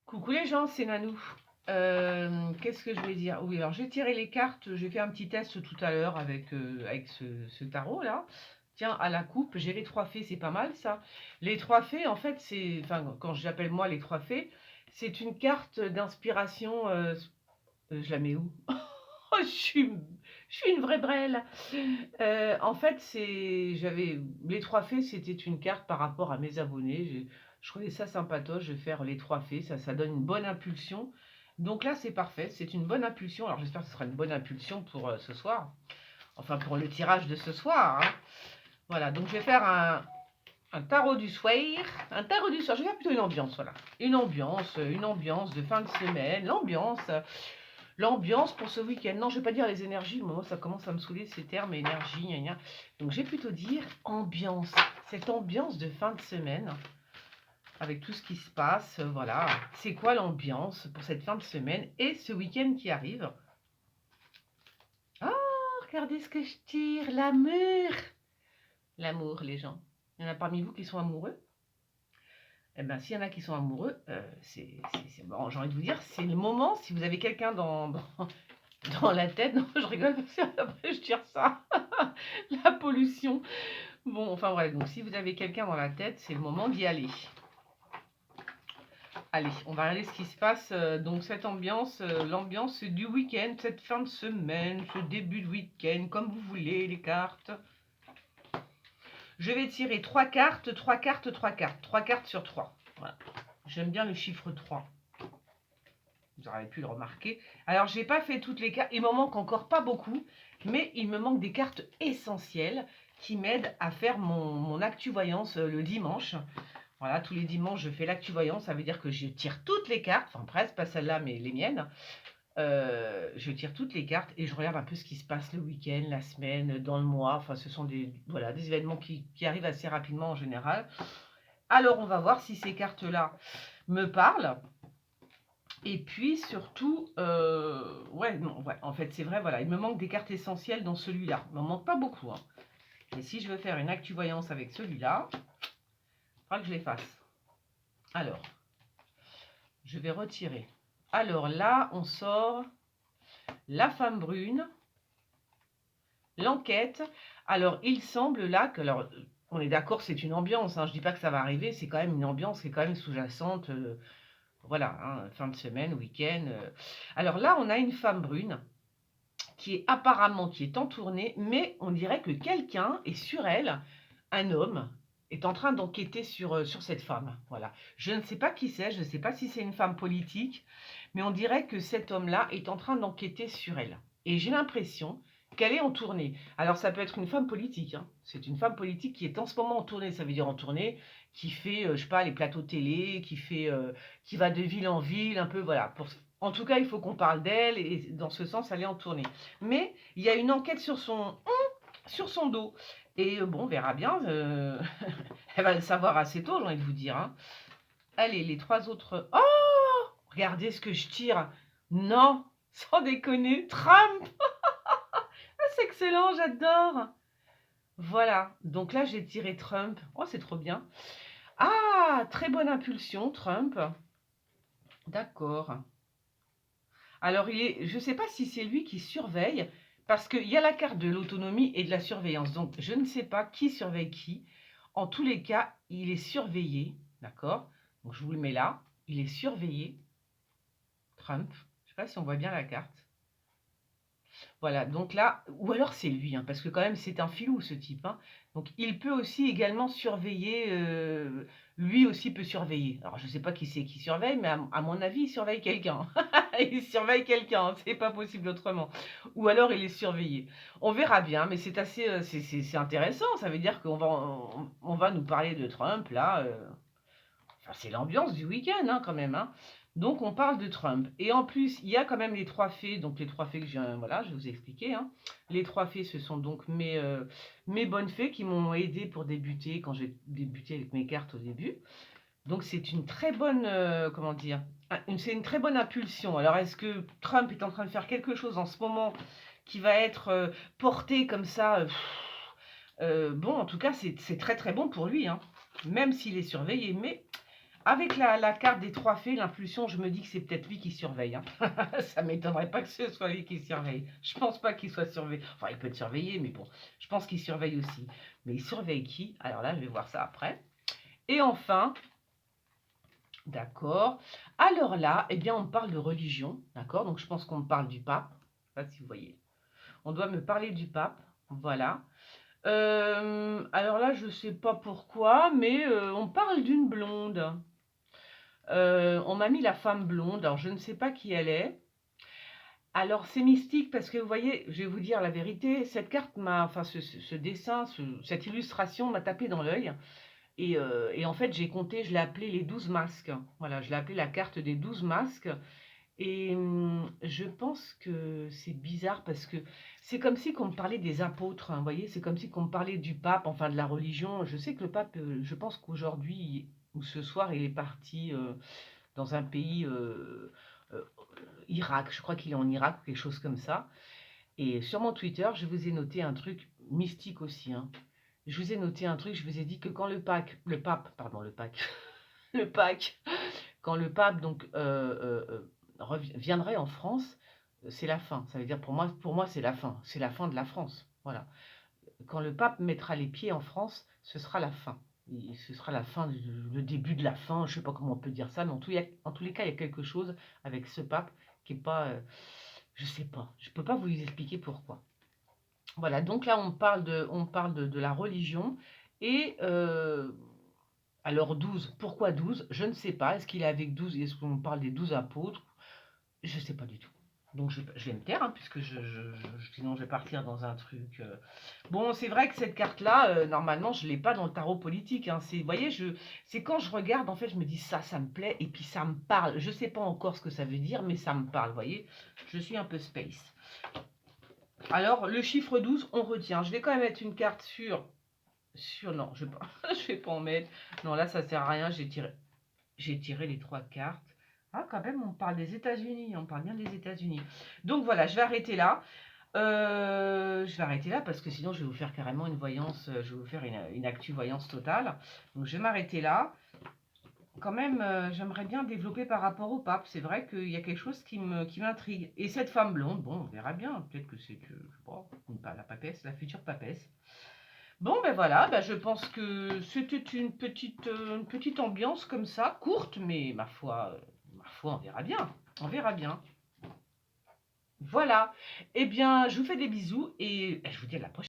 Coucou les gens, c'est Nanou. Qu'est-ce que je vais dire? Oui, alors j'ai tiré les cartes, j'ai fait un petit test tout à l'heure avec ce tarot là. Tiens, à la coupe, j'ai les trois fées, c'est pas mal ça. Les trois fées, en fait, c'est, enfin, quand j'appelle moi les trois fées, c'est une carte d'inspiration. Je la mets où? Oh, je suis une vraie brêle. En fait, j'avais les trois fées, c'était une carte par rapport à mes abonnés. Je trouvais ça sympatoche de faire les trois fées, ça donne une bonne impulsion. Donc là, c'est parfait, c'est une bonne impulsion. Alors j'espère que ce sera une bonne impulsion pour ce soir, enfin pour le tirage de ce soir, hein. Voilà, donc je vais faire un tarot du soir, un tarot du soir. Je vais faire plutôt une ambiance, voilà, une ambiance de fin de semaine, l'ambiance pour ce week-end. Non, je ne vais pas dire les énergies, moi ça commence à me saouler ces termes, énergie, gna gna. Donc je vais plutôt dire ambiance. Cette ambiance de fin de semaine, avec tout ce qui se passe, voilà. C'est quoi l'ambiance pour cette fin de semaine et ce week-end qui arrive? Oh, regardez ce que je tire, l'amour. L'amour, les gens. Il y en a parmi vous qui sont amoureux? Eh bien, s'il y en a qui sont amoureux, bon, j'ai envie de vous dire, c'est le moment, si vous avez quelqu'un dans la tête. Non, je rigole parce qu'après je tire ça. La pollution. Bon, enfin voilà, donc si vous avez quelqu'un dans la tête, c'est le moment d'y aller. Allez, on va regarder ce qui se passe. Donc cette ambiance, l'ambiance du week-end, cette fin de semaine, ce début de week-end, comme vous voulez, les cartes. Je vais tirer 3 cartes, 3 cartes, 3 cartes. 3 cartes sur 3. Voilà. J'aime bien le chiffre 3. Vous aurez pu le remarquer. Alors, j'ai pas fait toutes les cartes. Il m'en manque encore pas beaucoup. Mais il me manque des cartes essentielles qui m'aident à faire mon actu-voyance le dimanche. Voilà, tous les dimanches, je fais l'actu-voyance. Ça veut dire que je tire toutes les cartes. Enfin, presque, pas celles-là, mais les miennes. Je tire toutes les cartes et je regarde un peu ce qui se passe le week-end, la semaine, dans le mois. Enfin, ce sont des événements qui arrivent assez rapidement en général. Alors, on va voir si ces cartes-là me parlent. Et puis surtout, ouais, non, ouais, en fait, c'est vrai, voilà, il me manque des cartes essentielles dans celui-là. Il m'en manque pas beaucoup, hein. Et si je veux faire une actu-voyance avec celui-là, il faudra que je les fasse. Alors, je vais retirer. Alors là, on sort la femme brune, l'enquête. Alors, il semble là que, alors, on est d'accord, c'est une ambiance, hein, je dis pas que ça va arriver, c'est quand même une ambiance qui est quand même sous-jacente. Voilà, hein, fin de semaine, week-end. Alors là, on a une femme brune qui est en tournée, mais on dirait que quelqu'un est sur elle, un homme est en train d'enquêter sur cette femme. Voilà. Je ne sais pas qui c'est, je ne sais pas si c'est une femme politique, mais on dirait que cet homme-là est en train d'enquêter sur elle. Et j'ai l'impression qu'elle est en tournée. Alors ça peut être une femme politique, hein. C'est une femme politique qui est en ce moment en tournée, ça veut dire en tournée, qui fait, je sais pas, les plateaux télé, qui va de ville en ville, un peu, voilà. En tout cas, il faut qu'on parle d'elle, et dans ce sens, elle est en tournée. Mais il y a une enquête sur son dos. Et bon, on verra bien. Elle va le savoir assez tôt, j'ai envie de vous dire, hein. Allez, les trois autres. Oh, regardez ce que je tire. Non, sans déconner, Trump. C'est excellent, j'adore. Voilà, donc là, j'ai tiré Trump. Oh, c'est trop bien. Ah, très bonne impulsion, Trump. D'accord. Alors, je ne sais pas si c'est lui qui surveille, parce qu'il y a la carte de l'autonomie et de la surveillance. Donc, je ne sais pas qui surveille qui. En tous les cas, il est surveillé, d'accord? Donc, je vous le mets là. Il est surveillé, Trump. Je ne sais pas si on voit bien la carte. Voilà, donc là, ou alors c'est lui, hein, parce que quand même, c'est un filou, ce type, hein. Donc, il peut aussi également surveiller, lui aussi peut surveiller. Alors, je ne sais pas qui c'est qui surveille, mais à mon avis, il surveille quelqu'un. Il surveille quelqu'un, c'est pas possible autrement. Ou alors, il est surveillé. On verra bien, mais c'est assez, c'est intéressant. Ça veut dire on va nous parler de Trump, là. Enfin, c'est l'ambiance du week-end, hein, quand même, hein. Donc, on parle de Trump. Et en plus, il y a quand même les trois fées. Donc, les trois fées que voilà, je vous ai expliqué, hein. Les trois fées, ce sont donc mes bonnes fées qui m'ont aidé pour débuter quand j'ai débuté avec mes cartes au début. Donc, c'est une très bonne, comment dire, c'est une très bonne impulsion. Alors, est-ce que Trump est en train de faire quelque chose en ce moment qui va être porté comme ça bon, en tout cas, c'est très très bon pour lui, hein, même s'il est surveillé. Mais avec la carte des 3 fées, l'impulsion, je me dis que c'est peut-être lui qui surveille, hein. Ça m'étonnerait pas que ce soit lui qui surveille. Je pense pas qu'il soit surveillé. Enfin, il peut être surveillé, mais bon, je pense qu'il surveille aussi. Mais il surveille qui? Alors là, je vais voir ça après. Et enfin, d'accord. Alors là, eh bien, on parle de religion, d'accord? Donc, je pense qu'on me parle du pape. Je sais pas si vous voyez. On doit me parler du pape, voilà. Alors là, je sais pas pourquoi, mais on parle d'une blonde. On m'a mis la femme blonde, alors je ne sais pas qui elle est. Alors c'est mystique parce que vous voyez, je vais vous dire la vérité, cette carte m'a, enfin ce dessin, cette illustration m'a tapé dans l'œil. Et en fait, j'ai compté, je l'ai appelé les 12 masques. Voilà, je l'ai appelé la carte des 12 masques. Et je pense que c'est bizarre parce que c'est comme si qu'on me parlait des apôtres, hein, vous voyez, c'est comme si qu'on me parlait du pape, enfin de la religion. Je sais que le pape, je pense qu'aujourd'hui ou ce soir, il est parti dans un pays, Irak, je crois qu'il est en Irak ou quelque chose comme ça. Et sur mon Twitter, je vous ai noté un truc mystique aussi, hein. Je vous ai noté un truc, je vous ai dit que quand le Pâques, quand le pape donc viendrait en France, c'est la fin. Ça veut dire pour moi c'est la fin de la France. Voilà. Quand le pape mettra les pieds en France, ce sera la fin. Et ce sera la fin, le début de la fin. Je ne sais pas comment on peut dire ça, mais en tous les cas, il y a quelque chose avec ce pape qui est pas, je sais pas. Je peux pas vous expliquer pourquoi. Voilà. Donc là, on parle de la religion et alors 12, pourquoi 12? Je ne sais pas. Est-ce qu'il est avec 12? Est-ce qu'on parle des 12 apôtres? Je ne sais pas du tout. Donc je vais me taire, hein, puisque sinon je vais partir dans un truc. Bon, c'est vrai que cette carte-là, normalement, je ne l'ai pas dans le tarot politique, hein. Vous voyez, c'est quand je regarde, en fait, je me dis ça me plaît, et puis ça me parle. Je ne sais pas encore ce que ça veut dire, mais ça me parle, vous voyez. Je suis un peu space. Alors, le chiffre 12, on retient. Je vais quand même mettre une carte non, je ne vais, je vais pas en mettre. Non, là, ça ne sert à rien, j'ai tiré les 3 cartes. Ah, quand même, on parle des États-Unis, on parle bien des États-Unis. Donc voilà, je vais arrêter là. Je vais arrêter là parce que sinon je vais vous faire carrément une voyance, je vais vous faire une actu voyance totale. Donc je vais m'arrêter là. Quand même, j'aimerais bien développer par rapport au pape. C'est vrai qu'il y a quelque chose qui m'intrigue. Et cette femme blonde, bon, on verra bien. Peut-être que c'est, je sais pas, la papesse, la future papesse. Bon, ben voilà, ben je pense que c'était une petite ambiance comme ça, courte, mais ma foi, on verra bien. On verra bien. Voilà. Eh bien, je vous fais des bisous et je vous dis à la prochaine.